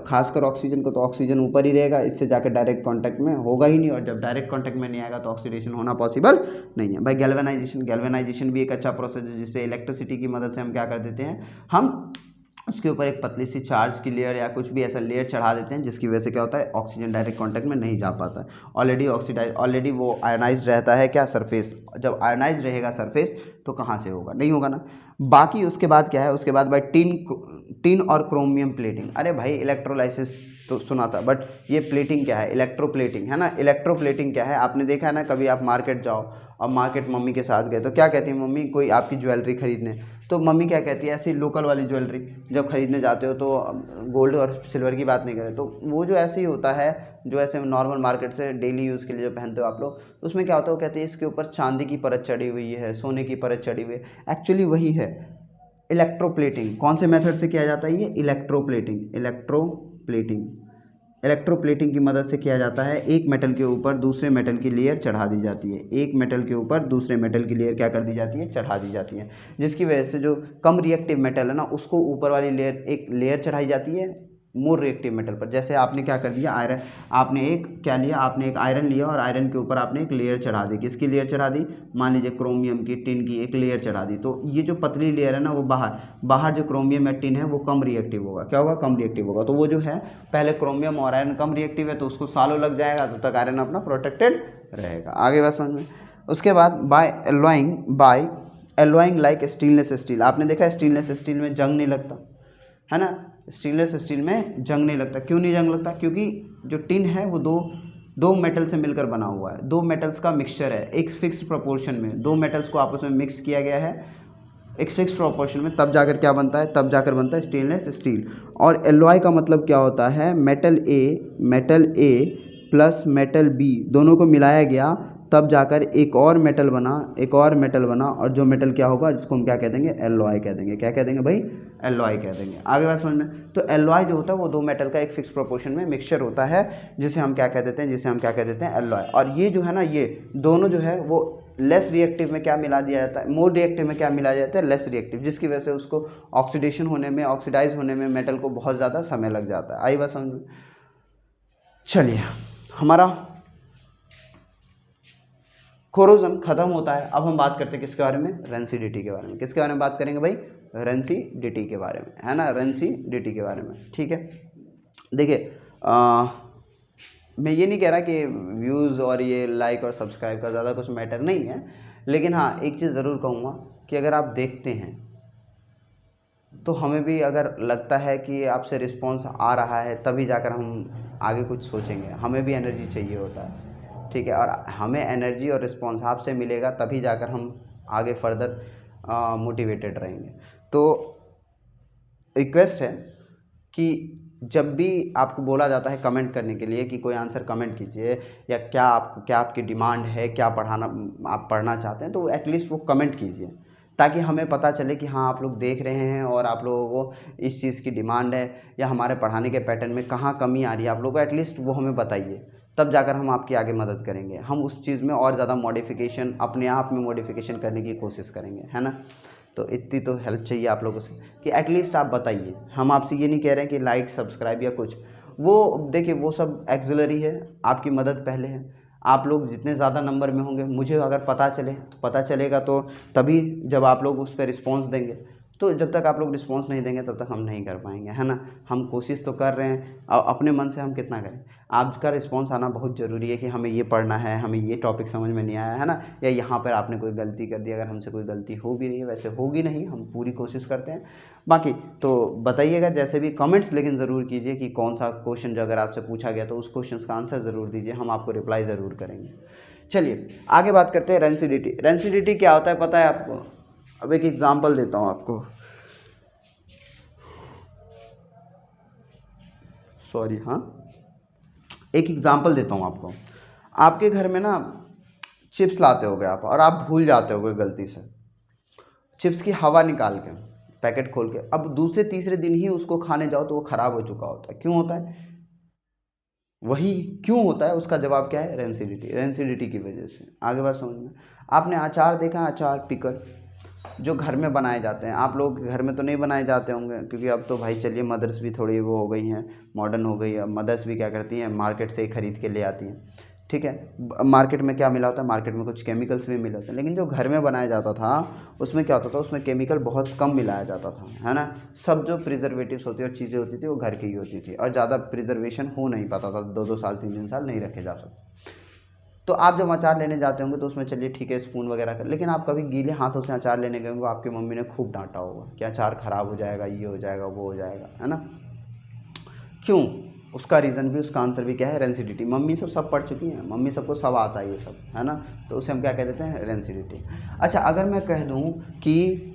खासकर ऑक्सीजन को, तो ऑक्सीजन ऊपर ही रहेगा, इससे जाकर डायरेक्ट कॉन्टैक्ट में होगा ही नहीं, और जब डायरेक्ट कॉन्टैक्ट में नहीं आएगा तो ऑक्सीडेशन होना पॉसिबल नहीं है। भाई गैल्वेनाइजेशन भी एक अच्छा प्रोसेस है, जिससे इलेक्ट्रिसिटी की मदद से हम क्या कर देते हैं, हम उसके ऊपर एक पतली सी चार्ज की लेयर या कुछ भी ऐसा लेयर चढ़ा देते हैं, जिसकी वजह से क्या होता है, ऑक्सीजन डायरेक्ट कांटेक्ट में नहीं जा पाता है, ऑलरेडी वो आयोनाइज्ड रहता है क्या, सरफेस, जब आयोनाइज्ड रहेगा सरफेस तो कहाँ से होगा, नहीं होगा ना। बाकी उसके बाद क्या है, उसके बाद भाई टिन और क्रोमियम प्लेटिंग। अरे भाई इलेक्ट्रोलाइसिस तो सुना था, बट ये प्लेटिंग क्या है, इलेक्ट्रोप्लेटिंग है ना। इलेक्ट्रोप्लेटिंग क्या है, आपने देखा है ना, कभी आप मार्केट जाओ और मार्केट मम्मी के साथ गए तो क्या कहती है मम्मी, कोई आपकी ज्वेलरी खरीदने, तो मम्मी क्या कहती है, ऐसी लोकल वाली ज्वेलरी जब खरीदने जाते हो तो गोल्ड और सिल्वर की बात नहीं करें, तो वो जो ऐसे ही होता है, जो ऐसे नॉर्मल मार्केट से डेली यूज़ के लिए जो पहनते हो आप लोग, तो उसमें क्या होता है, वो कहते हैं इसके ऊपर चांदी की परत चढ़ी हुई है, सोने की परत चढ़ी हुई है। एक्चुअली वही है इलेक्ट्रोप्लेटिंग। कौन से मेथड से किया जाता है ये, इलेक्ट्रोप्लेटिंग। इलेक्ट्रोप्लेटिंग की मदद से किया जाता है। एक मेटल के ऊपर दूसरे मेटल की लेयर चढ़ा दी जाती है, एक मेटल के ऊपर दूसरे मेटल की लेयर क्या कर दी जाती है, चढ़ा दी जाती है, जिसकी वजह से जो कम रिएक्टिव मेटल है ना, उसको ऊपर वाली लेयर, एक लेयर चढ़ाई जाती है मोर रिएक्टिव मेटल पर। जैसे आपने क्या कर दिया, आयरन, आपने एक क्या लिया, आपने एक आयरन लिया और आयरन के ऊपर आपने एक लेयर चढ़ा दी। किसकी लेयर चढ़ा दी, मान लीजिए क्रोमियम की, टिन की एक लेयर चढ़ा दी। तो ये जो पतली लेयर है ना, वो बाहर जो क्रोमियम या टिन है वो कम रिएक्टिव होगा। क्या होगा, कम रिएक्टिव होगा। तो वो जो है पहले क्रोमियम और आयरन कम रिएक्टिव है तो उसको सालों लग जाएगा, तो तक आयरन अपना प्रोटेक्टेड रहेगा। आगे बात समझ में। उसके बाद by alloying like stainless steel. आपने देखा है स्टेनलेस स्टील में जंग नहीं लगता है ना, स्टेनलेस स्टील में जंग नहीं लगता। क्यों नहीं जंग लगता, क्योंकि जो टिन है वो दो मेटल से मिलकर बना हुआ है, दो मेटल्स का मिक्सचर है, एक फिक्स प्रोपोर्शन में दो मेटल्स को आपस में मिक्स किया गया है एक फिक्स प्रोपोर्शन में, तब जाकर क्या बनता है, तब जाकर बनता है स्टेनलेस स्टील। और एलॉय का मतलब क्या होता है, मेटल ए प्लस मेटल बी दोनों को मिलाया गया, तब जाकर एक और मेटल बना, और जो मेटल क्या होगा, जिसको हम क्या कह देंगे, एलॉय कह देंगे। क्या कह देंगे भाई, एलॉय कह देंगे। आगे बात समझ में। तो एलॉय जो होता है वो दो मेटल का एक फिक्स प्रोपोर्शन में मिक्सचर होता है, जिसे हम क्या कह देते हैं, एलॉय। और ये जो है ना, ये दोनों जो है वो लेस रिएक्टिव में क्या मिला दिया जाता है, मोर रिएक्टिव में क्या मिला जाता है, लेस रिएक्टिव, जिसकी वजह से उसको ऑक्सीडाइज होने में मेटल को बहुत ज़्यादा समय लग जाता है। आई बात समझ में। चलिए, हमारा कोरोजन खत्म होता है। अब हम बात करते हैं किसके बारे में, रेंसिडिटी के बारे में। किसके बारे में बात करेंगे भाई, रेंसिडिटी के बारे में, है ना, रेंसिडिटी के बारे में। ठीक है, देखिए मैं ये नहीं कह रहा कि व्यूज़ और ये लाइक और सब्सक्राइब का ज़्यादा कुछ मैटर नहीं है, लेकिन हाँ एक चीज़ ज़रूर कहूँगा कि अगर आप देखते हैं तो हमें भी अगर लगता है कि आपसे रिस्पॉन्स आ रहा है, तभी जाकर हम आगे कुछ सोचेंगे। हमें भी एनर्जी चाहिए होता है, ठीक है, और हमें एनर्जी और रिस्पॉन्स आपसे मिलेगा, तभी जाकर हम आगे फर्दर मोटिवेटेड रहेंगे। तो रिक्वेस्ट है कि जब भी आपको बोला जाता है कमेंट करने के लिए कि कोई आंसर कमेंट कीजिए, या क्या आपकी डिमांड है, क्या आप पढ़ना चाहते हैं, तो एटलीस्ट वो कमेंट कीजिए, ताकि हमें पता चले कि हाँ आप लोग देख रहे हैं और आप लोगों को इस चीज़ की डिमांड है, या हमारे पढ़ाने के पैटर्न में कहाँ कमी आ रही है आप लोगों को, एटलीस्ट वो हमें बताइए, तब जाकर हम आपकी आगे मदद करेंगे। हम उस चीज़ में और ज़्यादा मॉडिफिकेशन, अपने आप में मॉडिफिकेशन करने की कोशिश करेंगे, है ना। तो इतनी तो हेल्प चाहिए आप लोगों से कि एटलीस्ट आप बताइए। हम आपसे ये नहीं कह रहे हैं कि लाइक सब्सक्राइब या कुछ, वो देखिए वो सब एक्सिलरी है, आपकी मदद पहले है। आप लोग जितने ज़्यादा नंबर में होंगे, मुझे अगर पता चले तो पता चलेगा, तो तभी जब आप लोग उस पर रिस्पॉन्स देंगे। तो जब तक आप लोग रिस्पॉन्स नहीं देंगे तब तक हम नहीं कर पाएंगे, है ना। हम कोशिश तो कर रहे हैं, और अपने मन से हम कितना करें। आपका रिस्पॉन्स आना बहुत ज़रूरी है कि हमें ये पढ़ना है, हमें ये टॉपिक समझ में नहीं आया, है ना, या यहाँ पर आपने कोई गलती कर दी। अगर हमसे कोई गलती हो भी रही है, वैसे होगी नहीं, हम पूरी कोशिश करते हैं। बाकी तो बताइएगा जैसे भी कमेंट्स, लेकिन ज़रूर कीजिए कि कौन सा क्वेश्चन जो अगर आपसे पूछा गया तो उस क्वेश्चन का आंसर ज़रूर दीजिए, हम आपको रिप्लाई ज़रूर करेंगे। चलिए आगे बात करते हैं रेंसिडिटी। रेंसिडिटी क्या होता है पता है आपको? अब एक एग्जांपल देता हूँ आपको, सॉरी, हाँ एक एग्जांपल देता हूँ आपको। आपके घर में ना चिप्स लाते होगे आप, और आप भूल जाते होगे गलती से चिप्स की हवा निकाल के, पैकेट खोल के। अब दूसरे तीसरे दिन ही उसको खाने जाओ तो वो ख़राब हो चुका होता है। क्यों होता है? वही क्यों होता है, उसका जवाब क्या है? रेंसिडिटी की वजह से। आगे बात समझ में। आपने अचार देखा, अचार पिकल जो घर में बनाए जाते हैं, आप लोग के घर में तो नहीं बनाए जाते होंगे, क्योंकि अब तो भाई चलिए मदर्स भी थोड़ी वो हो गई हैं, मॉडर्न हो गई है। मदर्स भी क्या करती हैं, मार्केट से ही ख़रीद के ले आती हैं, ठीक है। मार्केट में क्या मिला होता है, मार्केट में कुछ केमिकल्स भी मिले होते हैं, लेकिन जो घर में बनाया जाता था उसमें क्या होता था, उसमें केमिकल बहुत कम मिलाया जाता था, है ना। सब जो प्रिजर्वेटिव्स होती और चीज़ें होती थी वो घर की ही होती थी, और ज़्यादा प्रिजर्वेशन हो नहीं पाता था, 2-2 साल 3-3 साल नहीं रखे जा सकते। तो आप जब अचार लेने जाते होंगे तो उसमें चलिए ठीक है स्पून वगैरह कर, लेकिन आप कभी गीले हाथों से अचार लेने गए होंगे, आपकी मम्मी ने खूब डांटा होगा कि अचार ख़राब हो जाएगा, ये हो जाएगा, वो हो जाएगा, है ना। क्यों? उसका रीज़न भी, उसका आंसर भी क्या है? रेंसिडिटी। मम्मी सब पढ़ चुकी हैं, मम्मी सबको सब आता है ये सब, है ना। तो उसे हम क्या कह देते हैं? रेंसिडिटी। अच्छा, अगर मैं कह दूं कि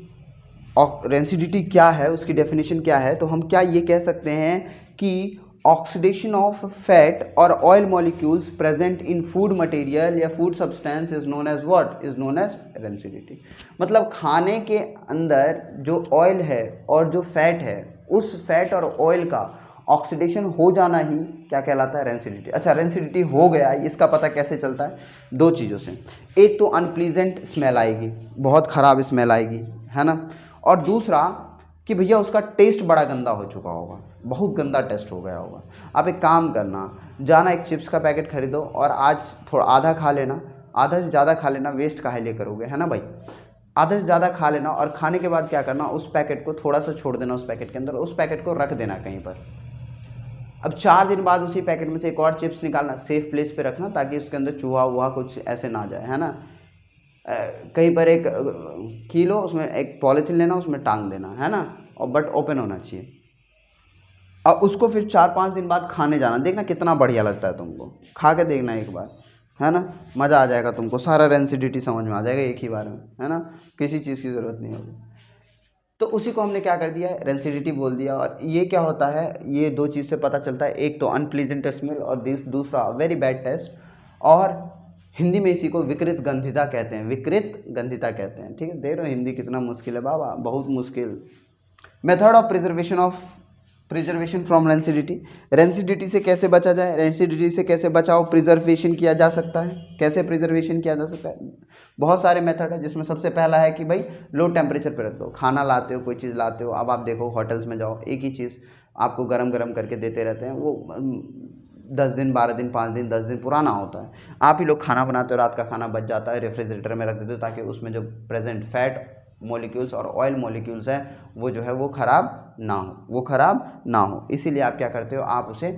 रेंसिडिटी क्या है, उसकी डेफिनेशन क्या है, तो हम क्या ये कह सकते हैं कि ऑक्सीडेशन ऑफ फैट और oil molecules present in food material या food substance is known as what? Is known as rancidity. मतलब खाने के अंदर जो ऑयल है और जो फैट है, उस फैट और ऑयल का ऑक्सीडेशन हो जाना ही क्या कहलाता है? रेंसिडिटी। अच्छा, रेंसिडिटी हो गया, इसका पता कैसे चलता है? दो चीज़ों से। एक तो अनप्लीजेंट स्मेल आएगी, बहुत ख़राब स्मेल आएगी, है ना। और दूसरा कि भैया उसका टेस्ट बड़ा गंदा हो चुका होगा, बहुत गंदा टेस्ट हो गया होगा। आप एक काम करना, जाना एक चिप्स का पैकेट खरीदो और आज थोड़ा आधा खा लेना, आधा से ज़्यादा खा लेना, वेस्ट काहे लिए करोगे, है ना भाई। आधा से ज़्यादा खा लेना और खाने के बाद क्या करना, उस पैकेट को थोड़ा सा छोड़ देना उस पैकेट के अंदर, उस पैकेट को रख देना कहीं पर। अब 4 दिन बाद उसी पैकेट में से एक और चिप्स निकालना, सेफ प्लेस पे रखना ताकि उसके अंदर चूहा हुआ कुछ ऐसे ना जाए, है ना। कहीं पर एक किलो उसमें एक पॉलीथीन लेना, उसमें टांग देना, है ना, और बट ओपन होना चाहिए। अब उसको फिर 4-5 दिन बाद खाने जाना, देखना कितना बढ़िया लगता है तुमको, खा के देखना एक बार, है ना। मज़ा आ जाएगा तुमको, सारा रेंसिडिटी समझ में आ जाएगा एक ही बार में, है ना, किसी चीज़ की ज़रूरत नहीं होगी। तो उसी को हमने क्या कर दिया है? रेंसिडिटी बोल दिया। और ये क्या होता है? ये दो चीज़ से पता चलता है, एक तो अनप्लीजेंट स्मेल और दूसरा वेरी बैड टेस्ट, और हिंदी में इसी को विकृत गंधिता कहते हैं, विकृत गंधिता कहते हैं। ठीक है, देख रहे हो हिंदी कितना मुश्किल है बाबा, बहुत मुश्किल। Method of preservation from rancidity. Rancidity से कैसे बचा जाए? रेंसिडिटी से कैसे बचाओ, प्रिजर्वेशन किया जा सकता है? कैसे प्रिजर्वेशन किया जा सकता है? बहुत सारे मेथड है, जिसमें सबसे पहला है कि भाई लो टेम्परेचर पे रख दो। खाना लाते हो, कोई चीज़ लाते हो, अब आप देखो होटल्स में जाओ, एक ही चीज़ आपको गरम गरम करके देते रहते हैं, वो 10 दिन 12 दिन 5 दिन 10 दिन पुराना होता है। आप ही लोग खाना बनाते हो, रात का खाना बच जाता है, रेफ्रिजरेटर में रख देते हो ताकि उसमें जो प्रेजेंट फैट मॉलिक्यूल्स और ऑयल मॉलिक्यूल्स है वो जो है वो ख़राब ना हो, वो ख़राब ना हो। इसीलिए आप क्या करते हो, आप उसे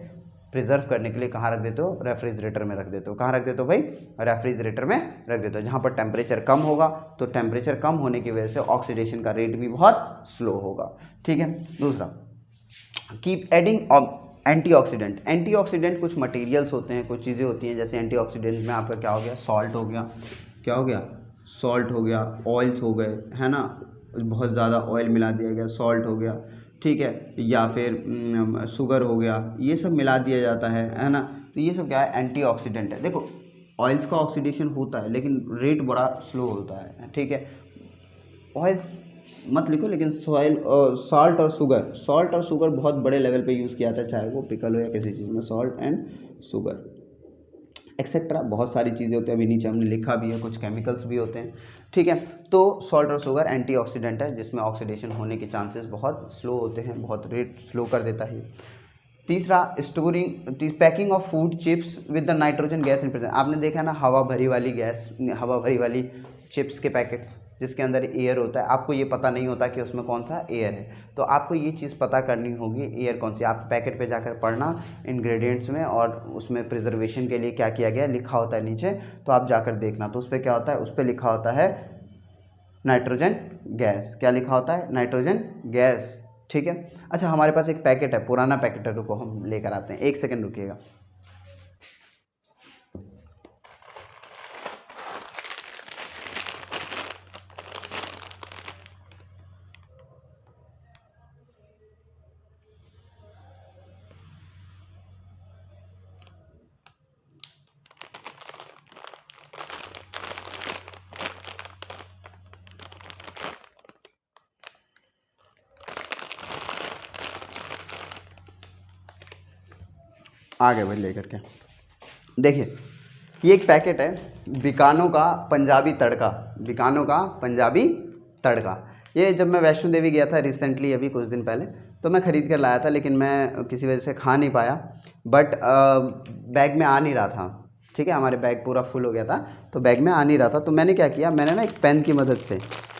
प्रिजर्व करने के लिए कहाँ रख देते हो? रेफ्रिजरेटर में रख देते हो। कहाँ रख देते हो भाई? रेफ्रिजरेटर में रख देते हो, जहाँ पर टेम्परेचर कम होगा। तो टेम्परेचर कम होने की वजह से ऑक्सीडेशन का रेट भी बहुत स्लो होगा। ठीक है। दूसरा, कीप एडिंग एंटीऑक्सीडेंट। एंटीऑक्सीडेंट कुछ मटेरियल्स होते हैं, कुछ चीज़ें होती हैं, जैसे एंटीऑक्सीडेंट में आपका क्या हो गया? सॉल्ट हो गया, क्या हो गया? सॉल्ट हो गया, ऑयल्स हो गए, है ना, बहुत ज़्यादा ऑयल मिला दिया गया, सॉल्ट हो गया, ठीक है, या फिर शुगर हो गया, ये सब मिला दिया जाता है ना। तो ये सब क्या है? एंटीऑक्सीडेंट है। देखो ऑयल्स का ऑक्सीडेशन होता है लेकिन रेट बड़ा स्लो होता है, ठीक है। ऑयल्स मत लिखो, लेकिन सॉल्ट और शुगर बहुत बड़े लेवल पे यूज़ किया जाता है, चाहे वो पिकल हो या किसी चीज़ में, सॉल्ट एंड शुगर एक्सेट्रा बहुत सारी चीज़ें होती हैं। अभी नीचे हमने लिखा भी है, कुछ केमिकल्स भी होते हैं, ठीक है। तो सॉल्ट और शुगर एंटीऑक्सीडेंट है, जिसमें ऑक्सीडेशन होने के चांसेस बहुत स्लो होते हैं, बहुत रेट स्लो कर देता है। तीसरा, storing packing of food chips with the nitrogen gas in present. आपने देखा ना हवा भरी वाली चिप्स के पैकेट्स जिसके अंदर एयर होता है, आपको ये पता नहीं होता कि उसमें कौन सा एयर है। तो आपको ये चीज़ पता करनी होगी एयर कौन सी। आप पैकेट पे जाकर पढ़ना इंग्रेडिएंट्स में, और उसमें प्रिजर्वेशन के लिए क्या किया गया लिखा होता है नीचे, तो आप जाकर देखना। तो उस पर क्या होता है? उस पर लिखा होता है नाइट्रोजन गैस। क्या लिखा होता है? नाइट्रोजन गैस, ठीक है। अच्छा, हमारे पास एक पैकेट है, पुराना पैकेट है, रुको हम लेकर आते हैं, 1 सेकेंड रुकिएगा। आ गए भाई लेकर के। देखिए ये एक पैकेट है बीकानो का पंजाबी तड़का, बीकानो का पंजाबी तड़का। ये जब मैं वैष्णो देवी गया था रिसेंटली, अभी कुछ दिन पहले, तो मैं ख़रीद कर लाया था, लेकिन मैं किसी वजह से खा नहीं पाया। बट बैग में आ नहीं रहा था, ठीक है, हमारे बैग पूरा फुल हो गया था, तो बैग में आ नहीं रहा था। तो मैंने क्या किया, मैंने ना एक पेन की मदद से,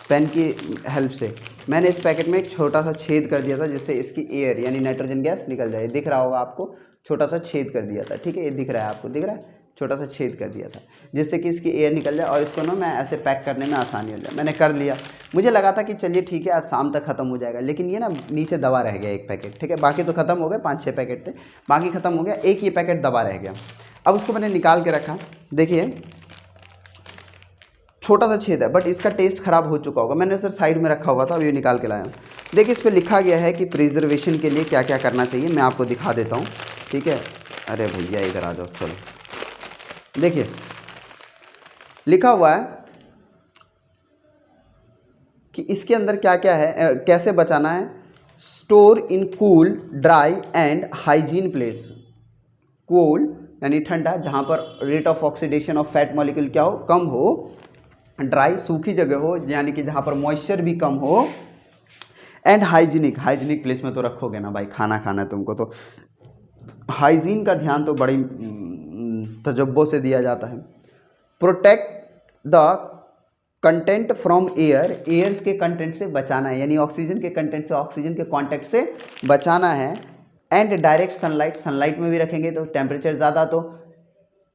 पेन की हेल्प से मैंने इस पैकेट में एक छोटा सा छेद कर दिया था, जिससे इसकी एयर यानी नाइट्रोजन गैस निकल जाए। दिख रहा होगा आपको, छोटा सा छेद कर दिया था, ठीक है, ये दिख रहा है आपको, दिख रहा है, छोटा सा छेद कर दिया था जिससे कि इसकी एयर निकल जाए और इसको ना मैं ऐसे पैक करने में आसानी हो जाए। मैंने कर लिया, मुझे लगा था कि चलिए ठीक है आज शाम तक ख़त्म हो जाएगा, लेकिन ये ना नीचे दबा रह गया एक पैकेट, ठीक है। बाकी तो ख़त्म हो गए, 5-6 पैकेट थे, बाकी ख़त्म हो गया, एक ये पैकेट दबा रह गया। अब उसको मैंने निकाल के रखा, देखिए छोटा सा छेद है बट इसका टेस्ट ख़राब हो चुका होगा, मैंने उसे साइड में रखा हुआ था, अब ये निकाल के लाया। देखिए इस पर लिखा गया है कि प्रिजर्वेशन के लिए क्या क्या करना चाहिए, मैं आपको दिखा देता हूँ, ठीक है। अरे भैया इधर आ जाओ, चलो देखिए लिखा हुआ है कि इसके अंदर क्या क्या है, कैसे बचाना है। Store in cool dry and hygiene place. Cool यानी ठंडा, जहाँ पर rate of oxidation of fat molecule क्या हो, कम हो। ड्राई सूखी जगह हो, यानी कि जहाँ पर मॉइस्चर भी कम हो। एंड हाइजीनिक, हाइजीनिक प्लेस में तो रखोगे ना भाई, खाना खाना है तुमको, तो हाइजीन का ध्यान तो बड़ी तजब्बों से दिया जाता है। Protect the content from air, air के कंटेंट से बचाना है, यानी ऑक्सीजन के कंटेंट से, ऑक्सीजन के कांटेक्ट से बचाना है। एंड डायरेक्ट सनलाइट, सनलाइट में भी रखेंगे तो टेम्परेचर ज़्यादा तो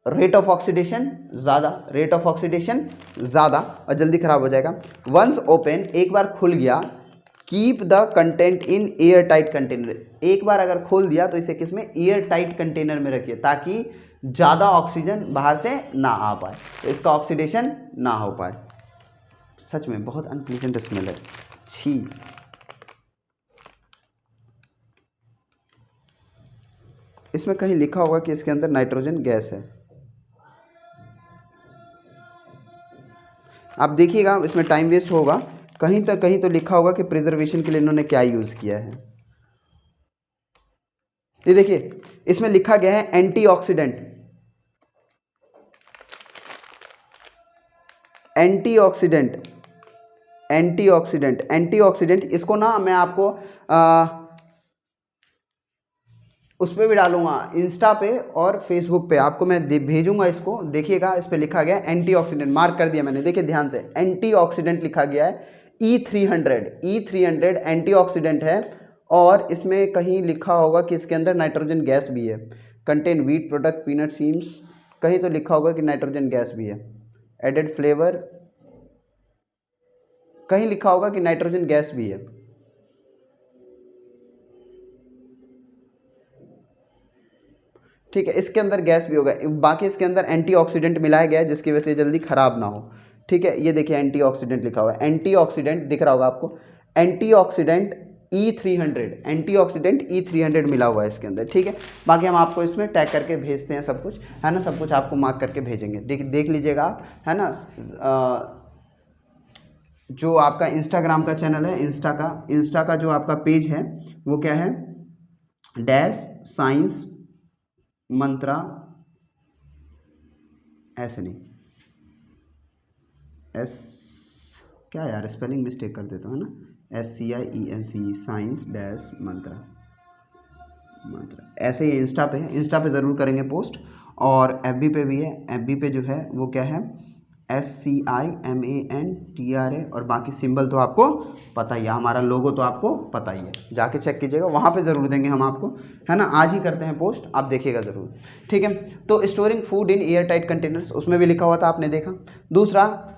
रेट ऑफ ऑक्सीडेशन ज़्यादा, रेट ऑफ ऑक्सीडेशन ज़्यादा और जल्दी ख़राब हो जाएगा। वंस ओपन, एक बार खुल गया। Keep the content in air tight container, एक बार अगर खोल दिया तो इसे किस में, एयर टाइट कंटेनर में रखिए ताकि ज़्यादा ऑक्सीजन बाहर से ना आ पाए, तो इसका ऑक्सीडेशन ना हो पाए। सच में बहुत अनप्लीजेंट स्मेल है, छी। इसमें कहीं लिखा होगा कि इसके अंदर नाइट्रोजन गैस है, आप देखिएगा इसमें टाइम वेस्ट होगा। कहीं तो लिखा होगा कि प्रिजर्वेशन के लिए इन्होंने क्या यूज़ किया है। ये देखिए इसमें लिखा गया है एंटीऑक्सीडेंट, एंटीऑक्सीडेंट, एंटीऑक्सीडेंट, एंटीऑक्सीडेंट। इसको ना मैं आपको उस पर भी डालूंगा, इंस्टा पे और फेसबुक पे आपको मैं भेजूंगा इसको, देखिएगा इस पे लिखा गया है एंटीऑक्सीडेंट, मार्क कर दिया मैंने, देखिए ध्यान से, एंटीऑक्सीडेंट लिखा गया है। E300 एंटीऑक्सीडेंट है और इसमें कहीं लिखा होगा कि इसके अंदर नाइट्रोजन गैस भी है। Contain wheat product, peanut seems, कहीं तो लिखा होगा कि नाइट्रोजन गैस भी है। एडेड फ्लेवर, कहीं लिखा होगा कि नाइट्रोजन गैस भी है। ठीक है, इसके अंदर गैस भी होगा, बाकी इसके अंदर एंटीऑक्सीडेंट मिलाया गया है जिसकी वजह से जल्दी खराब ना हो। ठीक है, ये देखिए एंटीऑक्सीडेंट लिखा हुआ है, एंटीऑक्सीडेंट दिख रहा होगा आपको, एंटीऑक्सीडेंट E300, एंटीऑक्सीडेंट E300 मिला हुआ है इसके अंदर। ठीक है, बाकी हम आपको इसमें टैग करके भेजते हैं सब कुछ, है ना, सब कुछ आपको मार्क करके भेजेंगे, देख लीजिएगा आप, है ना। जो आपका इंस्टाग्राम का चैनल है, इंस्टा का जो आपका पेज है वो क्या है, डैश साइंस मंत्रा, ऐसे नहीं, एस क्या यार स्पेलिंग मिस्टेक कर देता हूँ, है ना, SCIENCE, साइंस डैश मंत्रा, ऐसे ही इंस्टा पे है, इंस्टा पे ज़रूर करेंगे पोस्ट, और FB पे भी है, FB पे जो है वो क्या है, SCIMANTRA, और बाकी सिंबल तो आपको पता ही है, हमारा लोगो तो आपको पता ही है, जाके चेक कीजिएगा, वहाँ पे ज़रूर देंगे हम आपको, है ना, आज ही करते हैं पोस्ट, आप देखिएगा ज़रूर। ठीक है, तो storing food in air tight containers, उसमें भी लिखा हुआ था, आपने देखा। दूसरा,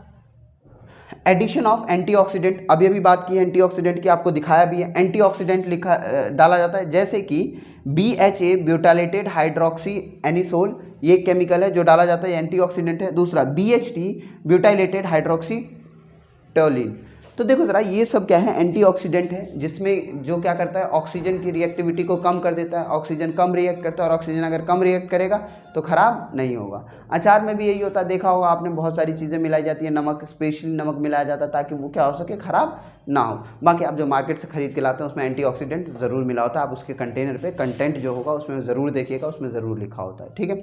एडिशन ऑफ एंटीऑक्सीडेंट, अभी बात की है एंटीऑक्सीडेंट की, आपको दिखाया भी है, एंटीऑक्सीडेंट लिखा डाला जाता है, जैसे कि BHA ब्यूटाइलेटेड हाइड्रोक्सी एनिसोल, ये केमिकल है जो डाला जाता है, एंटीऑक्सीडेंट है। दूसरा BHT ब्यूटाइलेटेड हाइड्रोक्सी टोलिन, तो देखो ज़रा ये सब क्या है, एंटीऑक्सीडेंट है, जिसमें जो क्या करता है, ऑक्सीजन की रिएक्टिविटी को कम कर देता है, ऑक्सीजन कम रिएक्ट करता है, और ऑक्सीजन अगर कम रिएक्ट करेगा तो ख़राब नहीं होगा। अचार में भी यही होता है, देखा होगा आपने, बहुत सारी चीज़ें मिलाई जाती है, नमक, स्पेशली नमक मिलाया जाता है ताकि वो क्या हो सके, ख़राब ना हो। बाकी आप जो मार्केट से खरीद के लाते हैं उसमें एंटीऑक्सीडेंट ज़रूर मिला होता है, आप उसके कंटेनर पर कंटेंट जो होगा उसमें ज़रूर देखिएगा, उसमें ज़रूर लिखा होता है। ठीक है,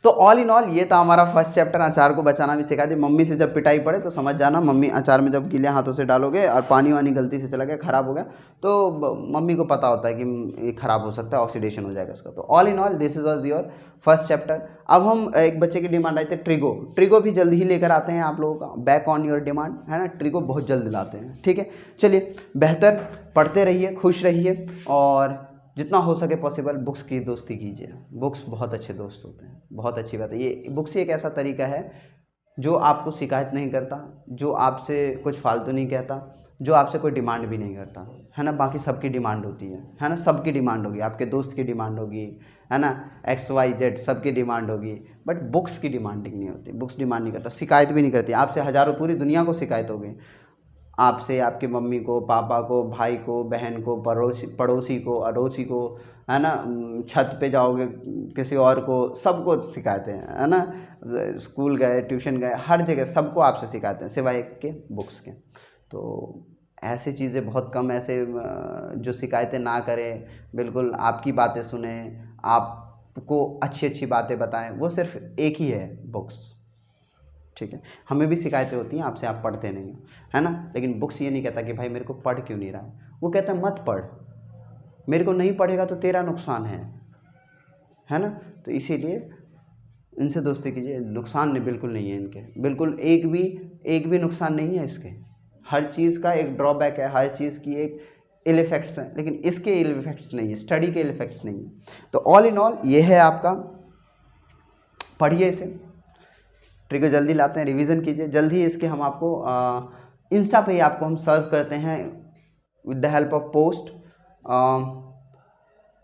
तो ऑल इन ऑल ये था हमारा फर्स्ट चैप्टर, अचार को बचाना भी सिखा दी। मम्मी से जब पिटाई पड़े तो समझ जाना, मम्मी अचार में जब गीले हाथों से डालोगे और पानी वानी गलती से चला गया, ख़राब हो गया, तो मम्मी को पता होता है कि ये ख़राब हो सकता है, ऑक्सीडेशन हो जाएगा इसका। तो all in all this was your first chapter. अब हम एक बच्चे की डिमांड आई थी ट्रिगो, ट्रिगो भी जल्द ही लेकर आते हैं आप लोगों का, बैक ऑन योर डिमांड, है ना, ट्रिगो बहुत जल्द लाते हैं। ठीक है, चलिए, बेहतर पढ़ते रहिए, खुश रहिए, और जितना हो सके पॉसिबल बुक्स की दोस्ती कीजिए। बुक्स बहुत अच्छे दोस्त होते हैं, बहुत अच्छी बात है। ये बुक्स ही एक ऐसा तरीका है जो आपको शिकायत नहीं करता, जो आपसे कुछ फालतू नहीं कहता, जो आपसे कोई डिमांड भी नहीं करता, है ना। बाकी सबकी डिमांड होती है ना, सबकी डिमांड होगी, आपके दोस्त की डिमांड होगी, है ना, XYZ सबकी डिमांड होगी, बट बुक्स की डिमांडिंग नहीं होती। बुक्स डिमांड नहीं करता, शिकायत भी नहीं करती आपसे। हज़ारों, पूरी दुनिया को शिकायत होगी आपसे, आपकी मम्मी को, पापा को, भाई को, बहन को, पड़ोसी को, अड़ोसी को, है ना, छत पे जाओगे किसी और को, सबको शिकायतें हैं, है ना। स्कूल गए, ट्यूशन गए, हर जगह सबको आपसे शिकायतें हैं, सिवाय एक के बुक्स के। तो ऐसी चीज़ें बहुत कम, ऐसे जो शिकायतें ना करें, बिल्कुल आपकी बातें सुने, आपको अच्छी अच्छी बातें बताएं, वो सिर्फ एक ही है, बुक्स। ठीक है, हमें भी शिकायतें होती हैं आपसे, आप पढ़ते नहीं हो, है ना। लेकिन बुक्स ये नहीं कहता कि भाई मेरे को पढ़ क्यों नहीं रहा है, वो कहता है मत पढ़, मेरे को नहीं पढ़ेगा तो तेरा नुकसान है ना। तो इसीलिए इनसे दोस्ती कीजिए। नुकसान नहीं, बिल्कुल नहीं है इनके, बिल्कुल एक भी नुकसान नहीं है इसके। हर चीज़ का एक ड्रॉबैक है, हर चीज़ की एक इल इफेक्ट्स हैं, लेकिन इसके इल इफेक्ट्स नहीं है, स्टडी के इल इफेक्ट्स नहीं है। तो ऑल इन ऑल ये है आपका, पढ़िए इसे, ट्रिक को जल्दी लाते हैं, रिवीजन कीजिए जल्दी। इसके हम आपको इंस्टा पे ही आपको हम सर्व करते हैं with the help of post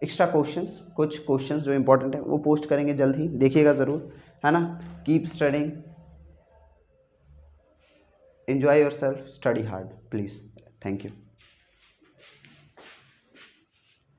extra questions, कुछ क्वेश्चंस जो इंपॉर्टेंट है वो पोस्ट करेंगे जल्द ही, देखिएगा ज़रूर, है ना। Keep studying, enjoy yourself, study hard, please. Thank you.